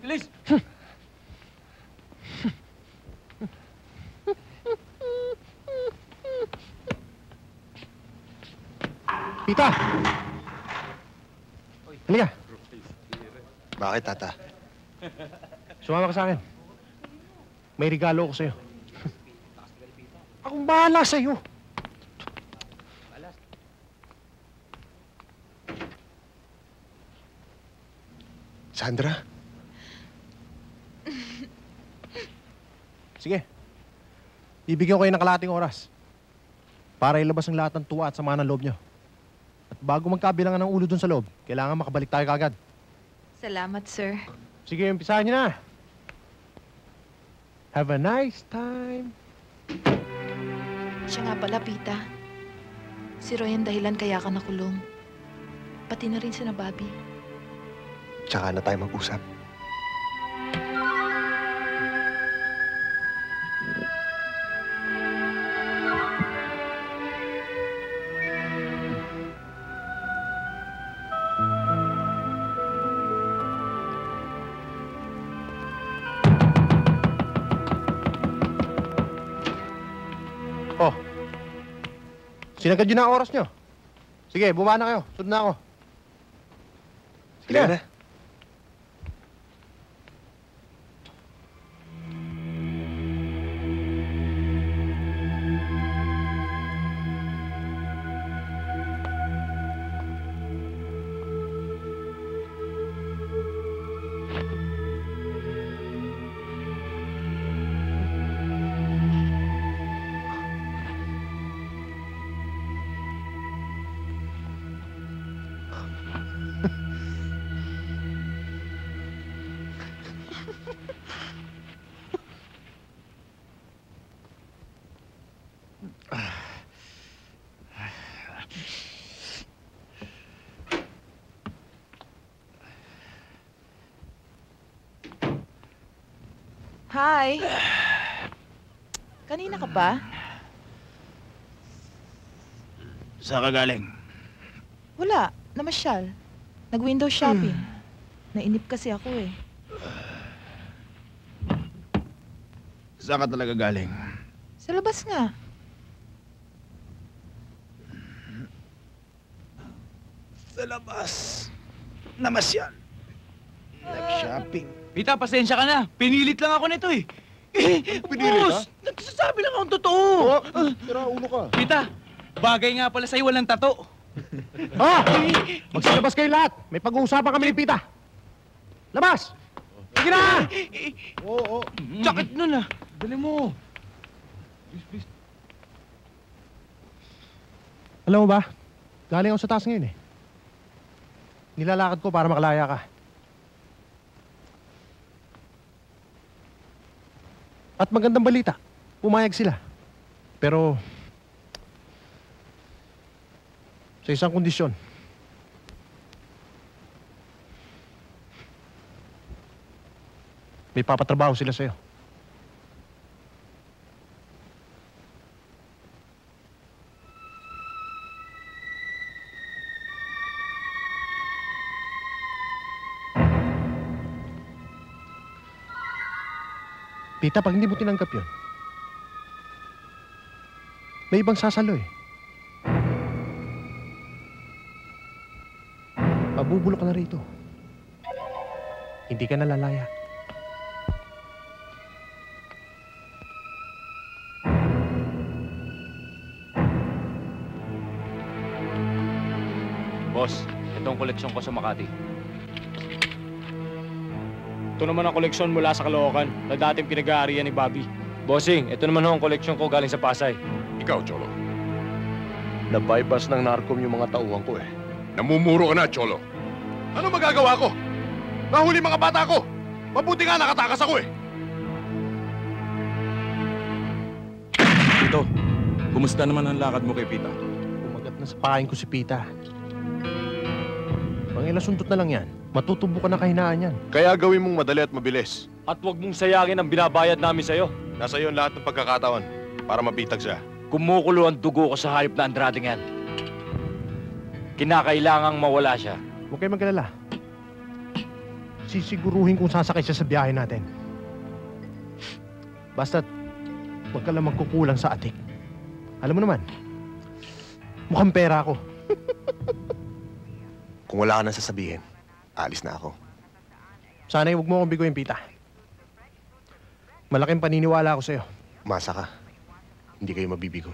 Bilis! Pita! Halika. Bakit, tata? Sumama ka sa akin. May regalo ko sa'yo. Akong bahala sa'yo. Sandra? Sige. Bibigyan ko kayo ng kalahating oras para ilabas ang lahat ng tuwa at sama ng loob nyo. At bago magkabilangan ng ulo dun sa loob, kailangan makabalik tayo kagad. Salamat, sir. Sige, umpisahan nyo na. Have a nice time. Siya nga pala, Pita. Si Roy ang dahilan kaya ka nakulong. Pati na rin si na Bobby. Tsaka na tayo mag-usap. Sinagad yun na ang oras nyo. Sige, bumaba na kayo. Sunod na ako. Sige na. Hi. Kanina ka ba? Saan ka galing? Wala. Namasyal. Nag-window shopping. Nainip kasi ako eh. Saan ka talaga galing? Sa labas nga. Sa labas. Namasyal. Nag-shopping. Pita, pasensya ka na. Pinilit lang ako nito eh. Pinilit, nagsasabi lang akong totoo. Tira, ulo ka. Pita, bagay nga pala sa'yo walang tato. Ah! Magsalabas kayo lahat. May pag-uusapan kami ni Pita. Labas! Sige na! Oo. Sakit nun ah. Dali mo. Please. Alam mo ba, galing ako sa taas ngayon eh. Nilalakad ko para makalaya ka. At magandang balita, pumayag sila. Pero, sa isang kondisyon. May papatrabaho sila sa'yo. Pita, pag hindi mo tinanggap yun, may ibang sasalo eh. Mabubulok ka na rito. Hindi ka nalalaya. Boss, itong koleksyon ko sa Makati. Ito naman ang koleksyon mula sa Caloocan na dating pinag-aarian ni Bobby. Bossing, ito naman ang koleksyon ko galing sa Pasay. Ikaw, Cholo. Nabaybas ng narcom yung mga tauhan ko eh. Namumuro ka na, Cholo. Ano magagawa ko? Nahuli mga bata ko. Mabuti nga nakatakas ako eh. Ito, kumusta naman ang lakad mo kay Pita? Umagat na sa pain ko si Pita. Pangilasundot na lang yan. Matutubo ka na kahinaan yan. Kaya gawin mong madali at mabilis. At huwag mong sayangin ang binabayad namin sa'yo. Nasa iyo ang lahat ng pagkakataon para mabitag siya. Kumukulo ang dugo ko sa hayop na Andrade yan. Kinakailangang mawala siya. Huwag kayo mag-alala. Sisiguruhin kung sasakay siya sa biyahe natin. Basta't huwag ka lang magkukulang sa atik. Alam mo naman, mukhang pera ako. Kung wala ka nang sasabihin, alis na ako. Sana'y huwag mo akong biguin, Pita. Malaking paniniwala ako sa'yo. Masa ka. Hindi kayo mabibigo.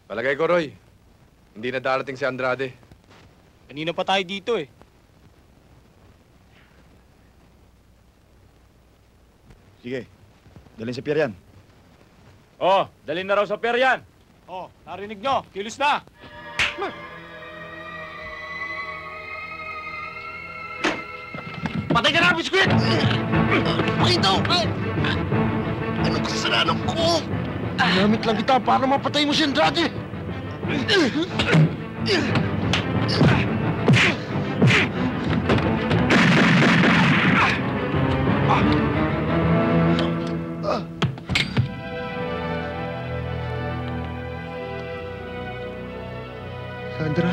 Palagay ko, Roy, hindi na darating si Andrade. Kanina pa tayo dito eh. Sige, dalhin sa pier yan. Oh, dalhin na raw sa pier yan. Oh, narinig nyo. Kilos na. Patay ka na, Biskuit! Pakito! Anong kasalanan ko? Ginamit lang kita para mapatay mo si Andrade! Sandra?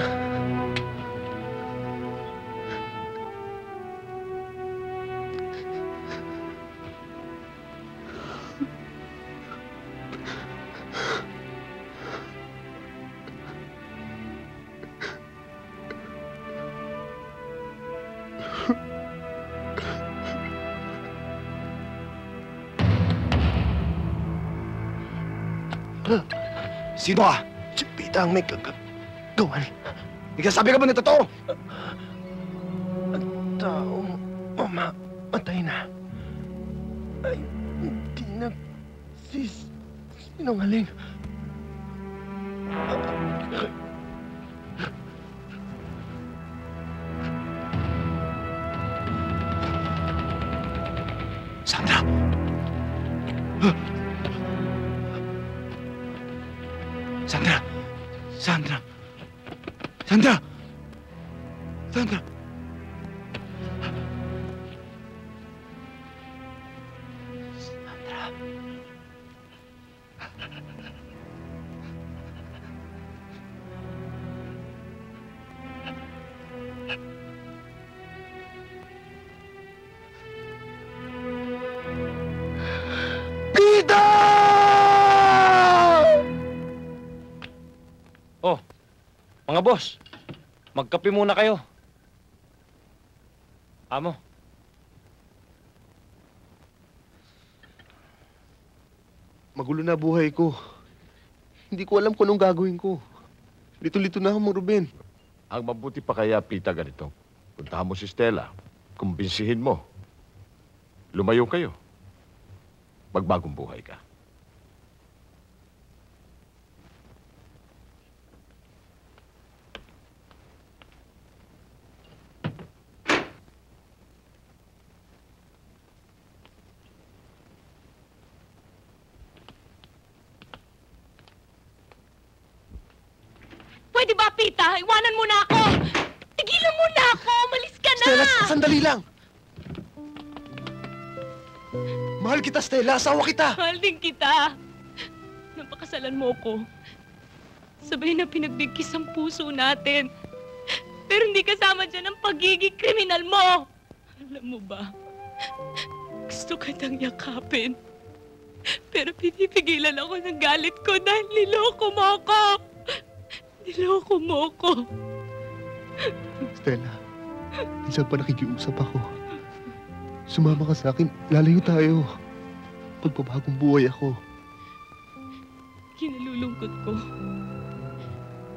Sino ka? Si Pita ang may gawan. Ikasabi ka ba na totoo? Ang taong mamamatay na ay hindi sinungaling. Sandra! Sandra! Sandra! Sandra! Sandra! Oh, mga boss, magkape muna kayo. Amo. Magulo na buhay ko. Hindi ko alam kung anong gagawin ko. Lito-lito na ako, Mang Ruben. Ang mabuti pa kaya, Pita, ganito. Puntahan mo si Stella. Kumbinsihin mo. Lumayo kayo. Magbagong buhay ka. Pwede ba, Pita? Iwanan mo na ako! Tigilan mo na ako! Malis ka na! Stella, sandali lang! Mahal kita, Stella. Asawa kita. Mahal din kita. Napakasalan mo ko. Sabay na pinagbigkis ang puso natin. Pero hindi kasama dyan ang pagiging kriminal mo. Alam mo ba, gusto kitang yakapin. Pero pinipigilan ako ng galit ko dahil niloko mo ako. Niloko mo ako. Stella, minsan pa nakikiusap ako. Sumama ka sa akin, lalayo tayo. Pagpabagong buhay ako. Kinalulungkot ko.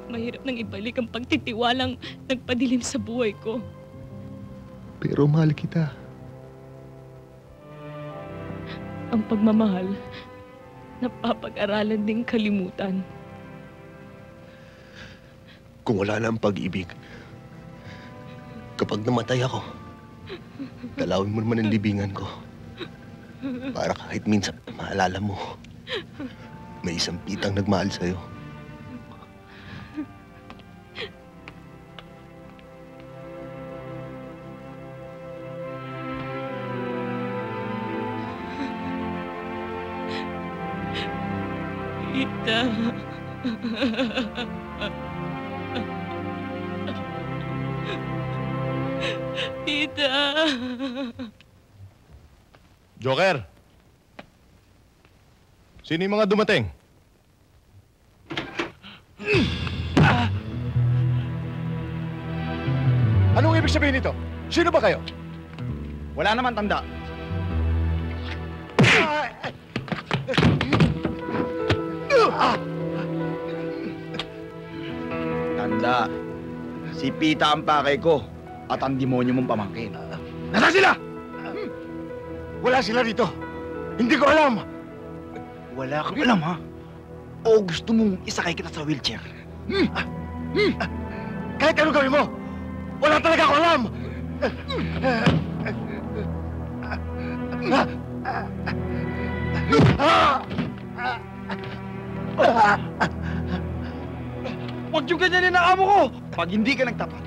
Mahirap nang ibalik ang pagtitiwalang nagpadilim sa buhay ko. Pero mahal kita. Ang pagmamahal, napapag-aralan ding kalimutan. Kung wala na ang pag-ibig, kapag namatay ako, dalawin mo naman ang libingan ko. Para kahit minsan maalala mo, may isang pitang nagmahal sa'yo. Pita. Pita. Joker! Sino yung mga dumating? Anong ibig sabihin nito? Sino ba kayo? Wala naman tanda. Bata, si Pita ang pakay ko at ang demonyo mong pamangkin. Nasaan sila? Wala sila rito. Hindi ko alam. Wala kang alam, ha? O gusto mong isakay kita sa wheelchair? Kahit anong gawin mo, wala talaga ako alam. Huwag yung ganyan na amo ko! Pag hindi ka nagtapat,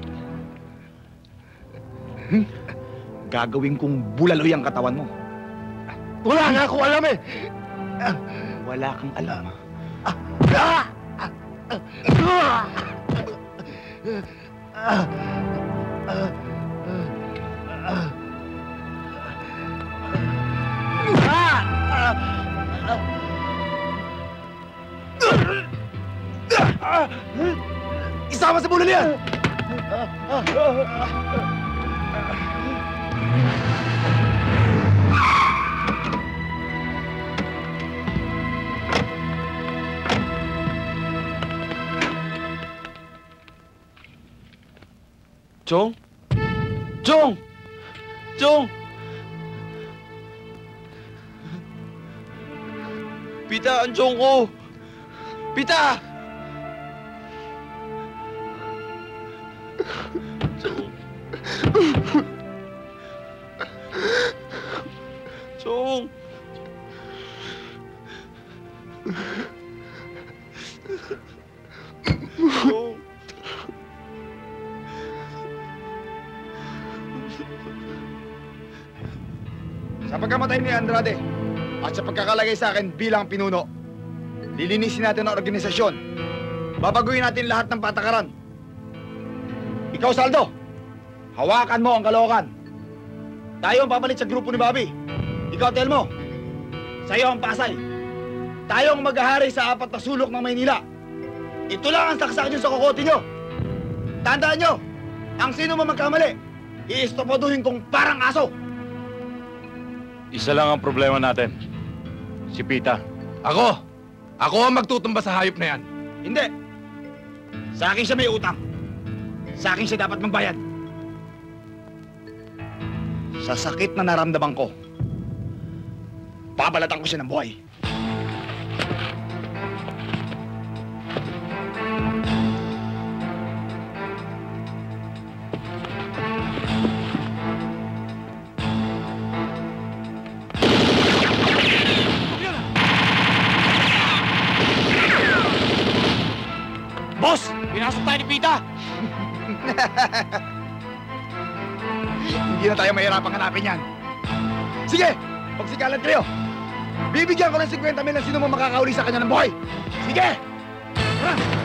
gagawin kong bulaloy ang katawan mo. Wala nga akong alam eh. Wala kang alam. Isama sa bulalo yan! Chong? Chong! Chong! Pita, ang chong ko! Pita! Chong! Chong! Sa pagkamatay ni Andrade at sa pagkakalagay sa akin bilang pinuno, lilinisin natin ang organisasyon. Babaguhin natin lahat ng patakaran. Ikaw, Saldo, hawakan mo ang Caloocan. Tayo ang papalit sa grupo ni Bobby. Ikaw, Telmo, sa'yo ang Pasay. Tayo ang maghahari sa 4 na sulok ng Maynila. Ito lang ang saksak nyo sa kokote nyo. Tandaan nyo, ang sino man magkamali, iistopoduhin kong parang aso. Isa lang ang problema natin. Si Pita. Ako! Ako ang magtutumba sa hayop na yan. Hindi. Sa akin siya may utang. Sa akin siya dapat magbayad. Sa sakit na naramdaman ko, babalatan ko siya ng buhay. Boss! Pinasok tayo ni Pita! Hindi na tayo mahirapang hanapin yan. Sige! Pagsikalan kayo! Bibigyan ko ng 50 mil ng sino mo makakauli sa kanya ng buhay! Sige! Tara!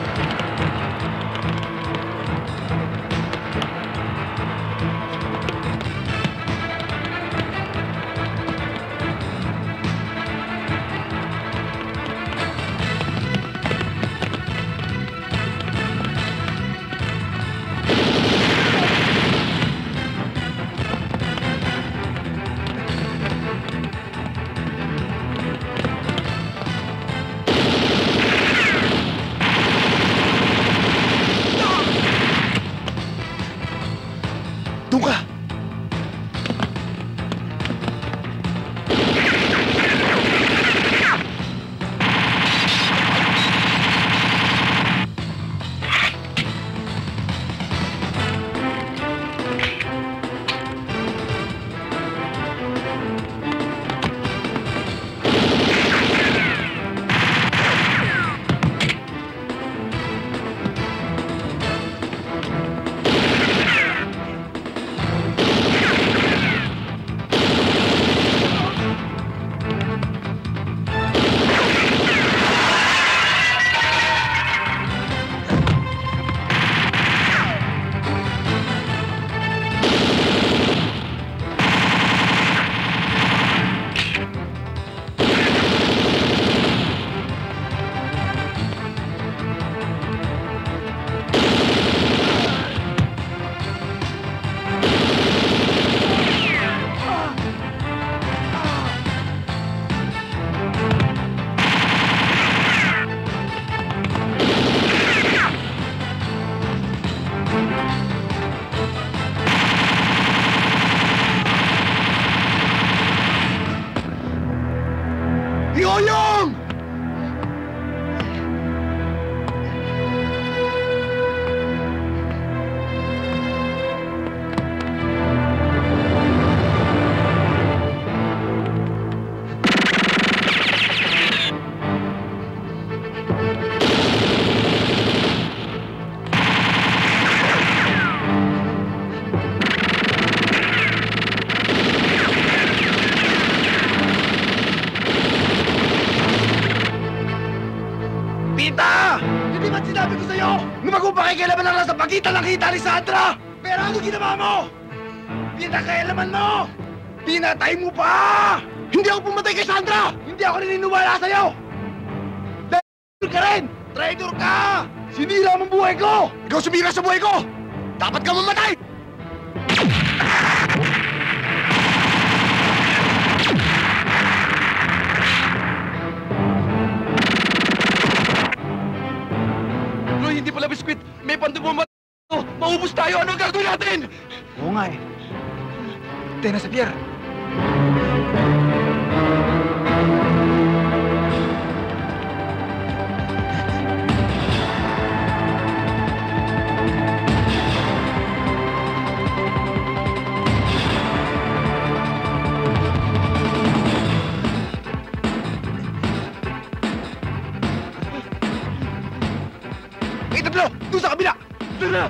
Sinabi ko sa'yo na magpapakikialaman lang sa pagitan ng kita ni Sandra! Pero ano ginawa mo? Pinakailaman mo! Pinatay mo pa! Hindi ako pumatay kay Sandra! Hindi ako naniniwala sa'yo! Traitor ka rin! Traitor ka! Sinira mo ang buhay ko! Ikaw sumira sa buhay ko! Dapat ka mamatay! Loy, hindi pala biskwit! May pandubo maubos tayo! Ano ang gagawin natin? Oo nga eh. Tena sa Pierre. May tatlo! Doon sa kabila! Doon na!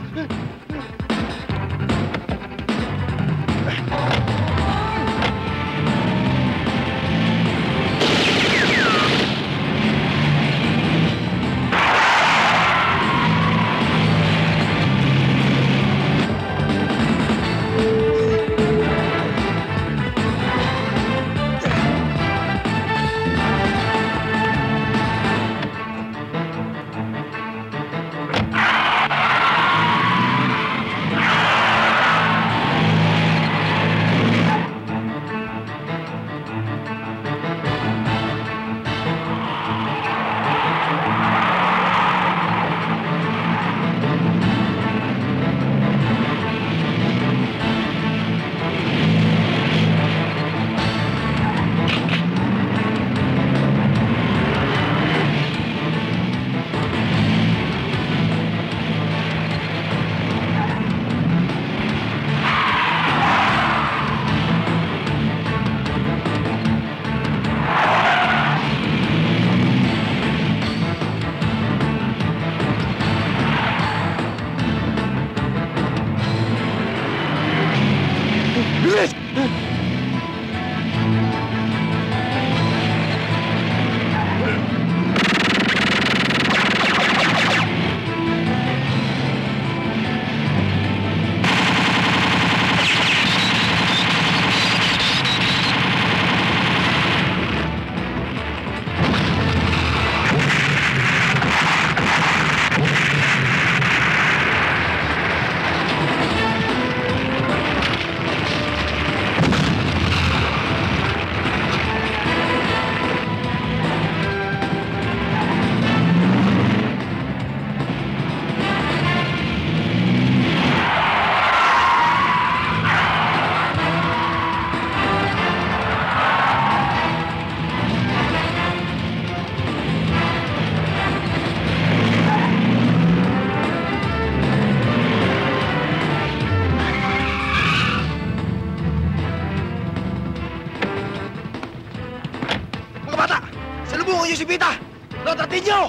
Mga bata! Salubungan niyo si Pita! Rotratin niyo!